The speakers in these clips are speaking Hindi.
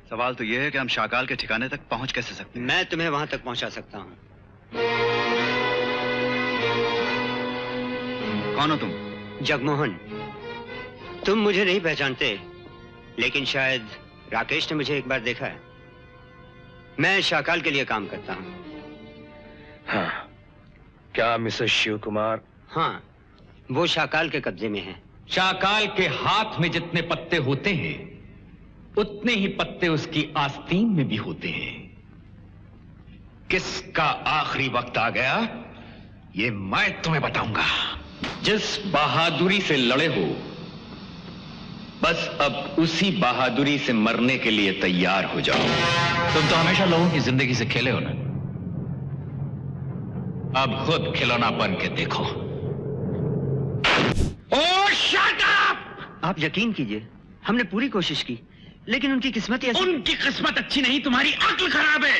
सवाल तो यह है कि हम शाकाल के ठिकाने तक पहुंच कैसे सकते हैं? मैं तुम्हें वहां तक पहुंचा सकता हूं। कौन हो तुम? जगमोहन। तुम मुझे नहीं पहचानते, लेकिन शायद राकेश ने मुझे एक बार देखा है। मैं शाकाल के लिए काम करता हूं। हाँ, क्या मिसेस शिव कुमार? हाँ, वो शाकाल के कब्जे में है। शाकाल के हाथ में जितने पत्ते होते हैं उतने ही पत्ते उसकी आस्तीन में भी होते हैं। किसका आखिरी वक्त आ गया ये मैं तुम्हें बताऊंगा। जिस बहादुरी से लड़े हो बस अब उसी बहादुरी से मरने के लिए तैयार हो जाओ। तुम तो हमेशा लोगों की जिंदगी से खेले हो ना, अब खुद खिलौना बन के देखो। ओह शट अप! आप यकीन कीजिए, हमने पूरी कोशिश की, लेकिन उनकी किस्मत ऐसी... उनकी किस्मत अच्छी नहीं, तुम्हारी अक्ल खराब है।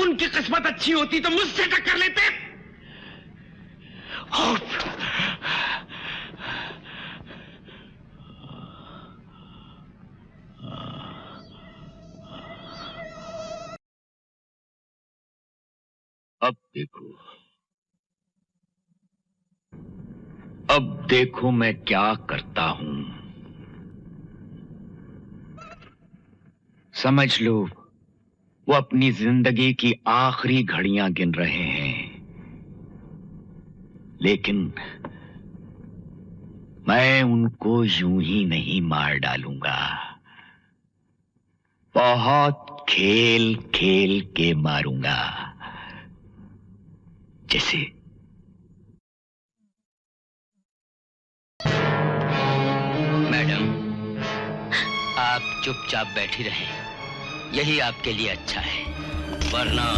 उनकी किस्मत अच्छी होती तो मुझसे टक्कर लेते। अब देखो मैं क्या करता हूं। समझ लो वो अपनी जिंदगी की आखिरी घड़ियां गिन रहे हैं, लेकिन मैं उनको यूं ही नहीं मार डालूंगा। बहुत खेल खेल के मारूंगा। जैसे मैडम, आप चुपचाप बैठी रहें, यही आपके लिए अच्छा है, वरना...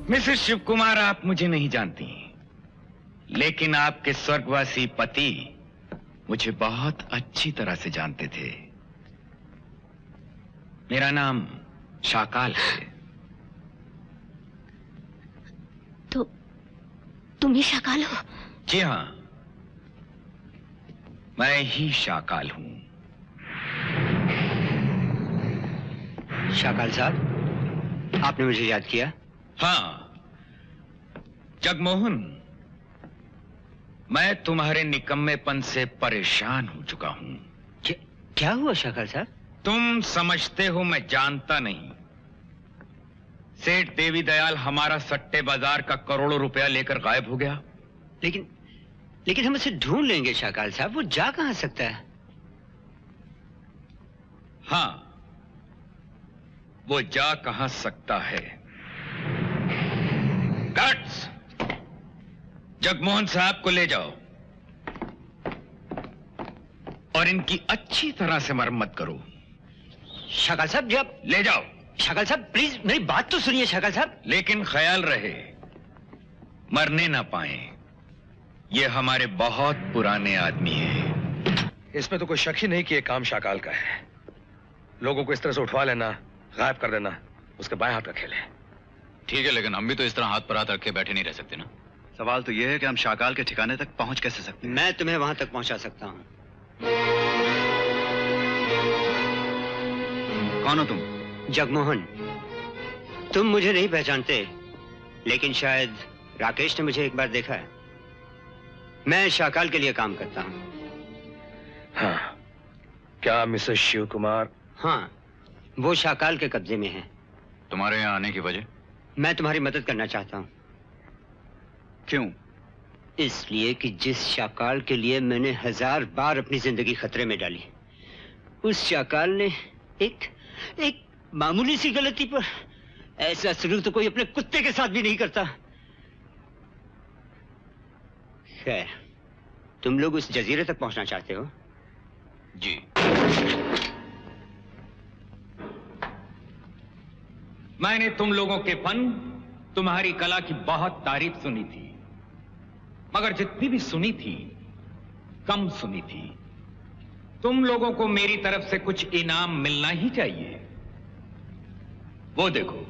मिसेस शिव कुमार, आप मुझे नहीं जानती, लेकिन आपके स्वर्गवासी पति मुझे बहुत अच्छी तरह से जानते थे। मेरा नाम शाकाल है। तो तुम ही शाकाल हो? जी हां, मैं ही शाकाल हूं। शाकाल साहब, आपने मुझे याद किया? हां जगमोहन, मैं तुम्हारे निकम्मेपन से परेशान हो चुका हूं। क्या हुआ शाकाल साहब? तुम समझते हो मैं जानता नहीं। सेठ देवी दयाल हमारा सट्टे बाजार का करोड़ों रुपया लेकर गायब हो गया। लेकिन हम उसे ढूंढ लेंगे शाकाल साहब, वो जा कहां सकता है? हां, वो जा कहां सकता है। गार्ड्स, जगमोहन साहब को ले जाओ और इनकी अच्छी तरह से मरम्मत करो। शाकाल साहब, जब ले जाओ। शाकाल साहब प्लीज मेरी बात तो सुनिए शाकाल साहब। लेकिन ख्याल रहे मरने ना पाए, ये हमारे बहुत पुराने आदमी हैं। इसमें तो कोई शक ही नहीं कि ये काम शाकाल का है। लोगों को इस तरह से उठवा लेना, गायब कर देना, उसके बाएं हाथ का खेल है। ठीक है, लेकिन हम भी तो इस तरह हाथ पर हाथ रख के बैठे नहीं रह सकते ना। सवाल तो यह है कि हम शाकाल के ठिकाने तक पहुंच कैसे सकते हैं? मैं तुम्हें वहां तक पहुंचा सकता हूं। कौन हो तुम? जगमोहन। तुम मुझे नहीं पहचानते, लेकिन शायद राकेश ने मुझे एक बार देखा है। मैं शाकाल के लिए काम करता हूं। हाँ, क्या मिसेस शिव कुमार? हाँ, वो शाकाल के कब्जे में है। तुम्हारे यहाँ आने की वजह? मैं तुम्हारी मदद करना चाहता हूं। क्यों? इसलिए कि जिस शाकाल के लिए मैंने 1000 बार अपनी जिंदगी खतरे में डाली, उस शाकाल ने एक मामूली सी गलती पर ऐसा सलूक तो कोई अपने कुत्ते के साथ भी नहीं करता। खैर, तुम लोग उस जजीरे तक पहुंचना चाहते हो? जी। मैंने तुम लोगों के फन, तुम्हारी कला की बहुत तारीफ सुनी थी, मगर जितनी भी सुनी थी कम सुनी थी। तुम लोगों को मेरी तरफ से कुछ इनाम मिलना ही चाहिए। वो देखो,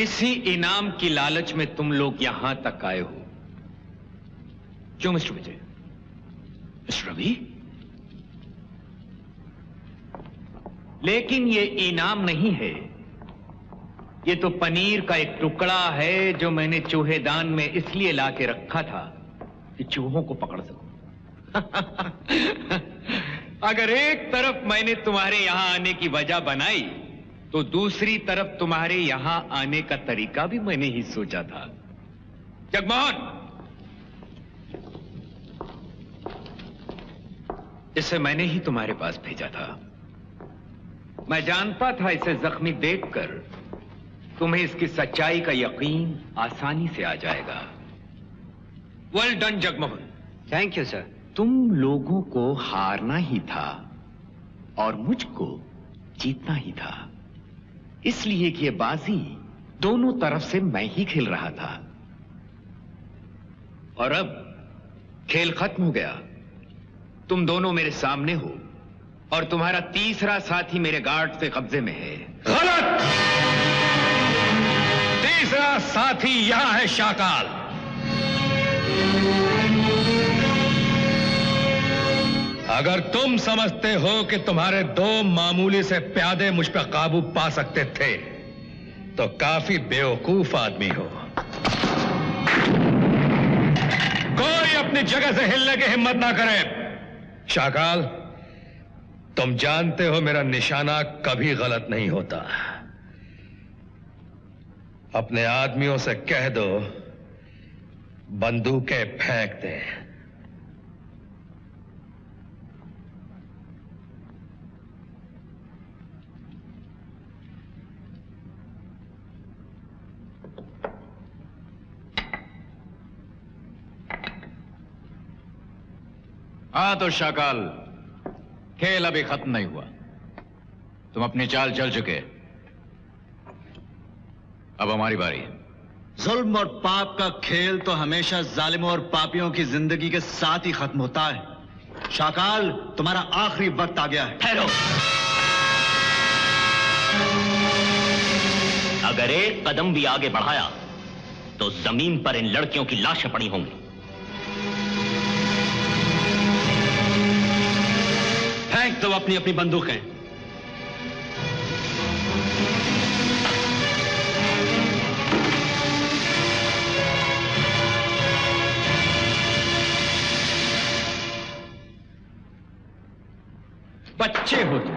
इसी इनाम की लालच में तुम लोग यहां तक आए हो। क्यों मिस्टर विजय? मिस्टर रवि? लेकिन ये इनाम नहीं है, ये तो पनीर का एक टुकड़ा है जो मैंने चूहेदान में इसलिए लाके रखा था कि चूहों को पकड़ सकूं। अगर एक तरफ मैंने तुम्हारे यहां आने की वजह बनाई, तो दूसरी तरफ तुम्हारे यहां आने का तरीका भी मैंने ही सोचा था। जगमोहन, इसे मैंने ही तुम्हारे पास भेजा था। मैं जानता था इसे जख्मी देखकर तुम्हें इसकी सच्चाई का यकीन आसानी से आ जाएगा। Well done Jagmohan. Thank you sir. तुम लोगों को हारना ही था और मुझको जीतना ही था, इसलिए कि ये बाजी दोनों तरफ से मैं ही खेल रहा था। और अब खेल खत्म हो गया। तुम दोनों मेरे सामने हो और तुम्हारा तीसरा साथी मेरे गार्ड से कब्जे में है। गलत! तीसरा साथी यहां है शाकाल। अगर तुम समझते हो कि तुम्हारे दो मामूली से प्यादे मुझ पर काबू पा सकते थे, तो काफी बेवकूफ आदमी हो। कोई अपनी जगह से हिलने की हिम्मत ना करे। शाकाल, तुम जानते हो मेरा निशाना कभी गलत नहीं होता। अपने आदमियों से कह दो बंदूकें फेंक दे। हाँ तो शाकाल, खेल अभी खत्म नहीं हुआ। तुम अपनी चाल चल चुके, अब हमारी बारी है। जुल्म और पाप का खेल तो हमेशा जालिमों और पापियों की जिंदगी के साथ ही खत्म होता है। शाकाल, तुम्हारा आखिरी वक्त आ गया है। ठहरो। अगर एक कदम भी आगे बढ़ाया तो जमीन पर इन लड़कियों की लाशें पड़ी होंगी। फेंक दो अपनी अपनी बंदूकें। बच्चे हो तुम।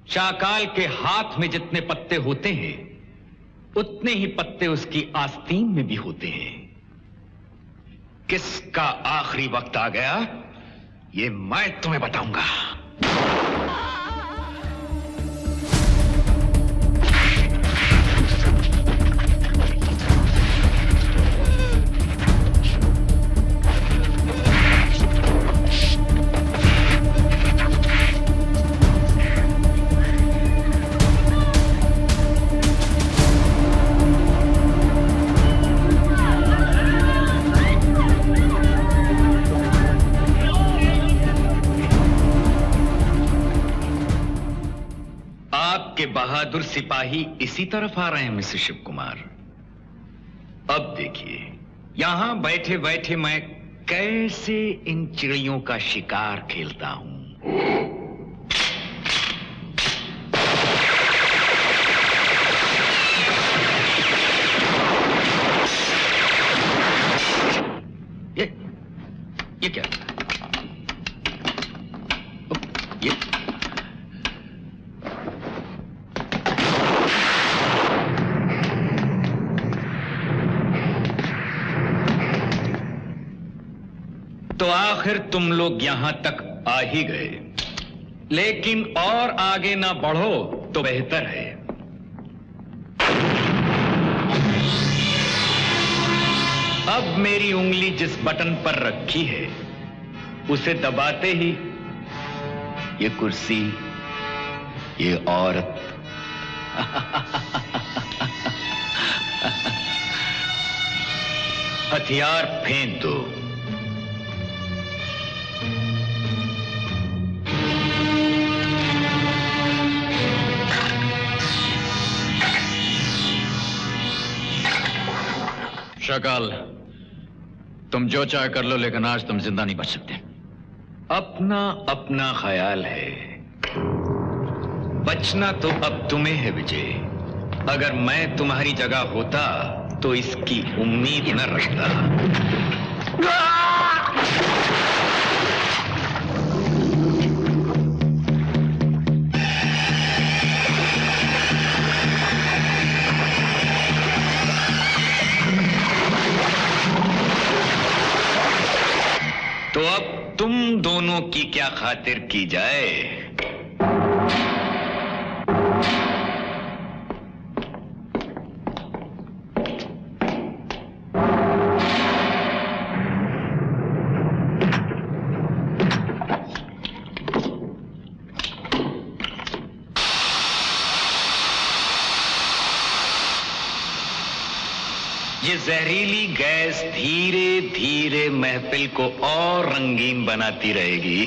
शाकाल के हाथ में जितने पत्ते होते हैं, उतने ही पत्ते उसकी आस्तीन में भी होते हैं। किसका आखिरी वक्त आ गया, ये मैं तुम्हें बताऊंगा। आपके बहादुर सिपाही इसी तरफ आ रहे हैं मिस्टर शिव कुमार। अब देखिए, यहां बैठे बैठे मैं कैसे इन चिड़ियों का शिकार खेलता हूं। ये क्या? ये तो आखिर तुम लोग यहां तक आ ही गए, लेकिन और आगे ना बढ़ो तो बेहतर है। अब मेरी उंगली जिस बटन पर रखी है, उसे दबाते ही ये कुर्सी, ये औरत हथियार फेंक दो। शाकाल, तुम जो चाहे कर लो, लेकिन आज तुम जिंदा नहीं बच सकते। अपना अपना ख्याल है, बचना तो अब तुम्हें है विजय। अगर मैं तुम्हारी जगह होता तो इसकी उम्मीद न रखता। तो अब तुम दोनों की क्या खातिर की जाए? ये जहरीली गैस धीरे धीरे महफिल को और रंगीन बनाती रहेगी।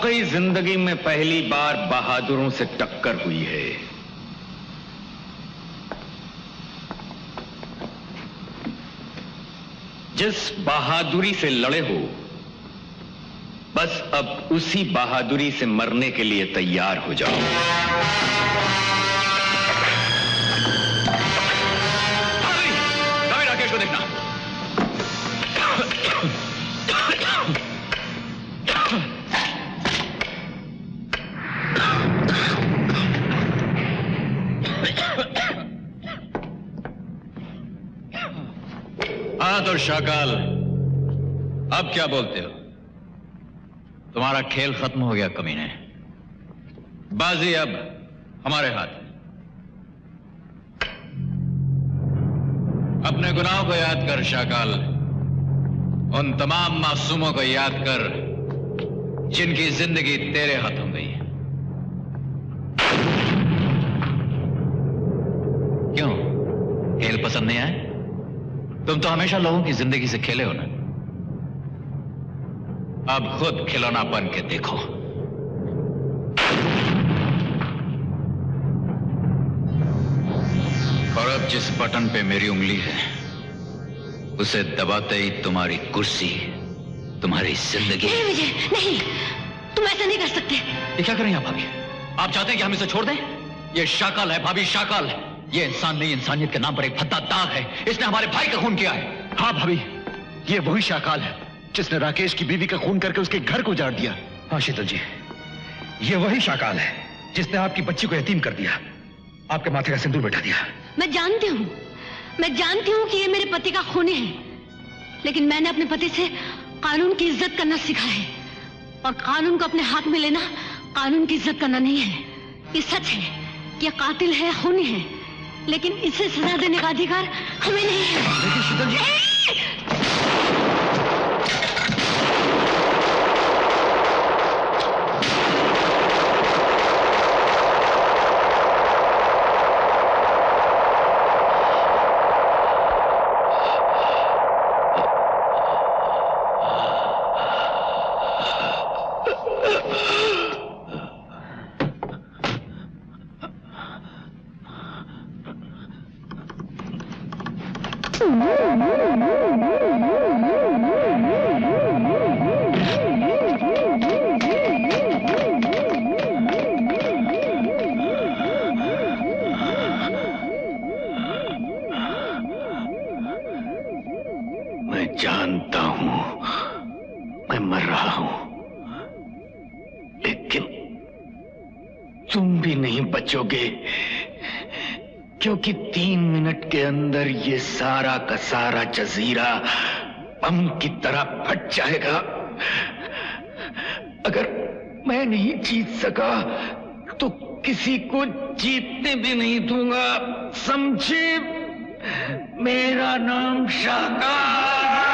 वाकई जिंदगी में पहली बार बहादुरों से टक्कर हुई है। जिस बहादुरी से लड़े हो, बस अब उसी बहादुरी से मरने के लिए तैयार हो जाओ। कभी राकेश को देखना। हाँ तो शाकाल, अब क्या बोलते हो? तुम्हारा खेल खत्म हो गया कमीने। बाजी अब हमारे हाथ है। अपने गुनाहों को याद कर शाकाल, उन तमाम मासूमों को याद कर जिनकी जिंदगी तेरे हाथों गई। क्यों, खेल पसंद नहीं आए? तुम तो हमेशा लोगों की जिंदगी से खेले हो ना। अब खुद खिलौना बन के देखो। और अब जिस बटन पे मेरी उंगली है, उसे दबाते ही तुम्हारी कुर्सी, तुम्हारी जिंदगी। नहीं विजय, नहीं, तुम ऐसा नहीं कर सकते। ये क्या करें आप भाभी? आप चाहते हैं कि हम इसे छोड़ दें? ये शाकाल है भाभी, शाकाल है। ये इंसान नहीं, इंसानियत के नाम पर एक भद्दा दाग है। इसने हमारे भाई का खून किया है। हाँ भाभी, ये वही शाकाल है जिसने राकेश की बीवी का खून करके उसके घर को उजाड़ दिया। हाँ शीतल जी, ये वही शाकाल है जिसने आपकी बच्ची को यतीम कर दिया, आपके माथे का सिंदूर बैठा दिया। मैं जानती हूँ कि ये मेरे पति का खूनी है, लेकिन मैंने अपने पति से कानून की इज्जत करना सीखा है। और कानून को अपने हाथ में लेना कानून की इज्जत करना नहीं है। ये सच है कि ये कातिल है, खूनी है, लेकिन इसे सजा देने का अधिकार हमें नहीं है। लेकिन शीतल जी, मैं जानता हूं मैं मर रहा हूं, लेकिन तुम भी नहीं बचोगे, क्योंकि 3 मिनट के अंदर ये सारा का सारा जजीरा बम की तरह फट जाएगा। अगर मैं नहीं जीत सका तो किसी को जीतने भी नहीं दूंगा, समझे? मेरा नाम शाकाल।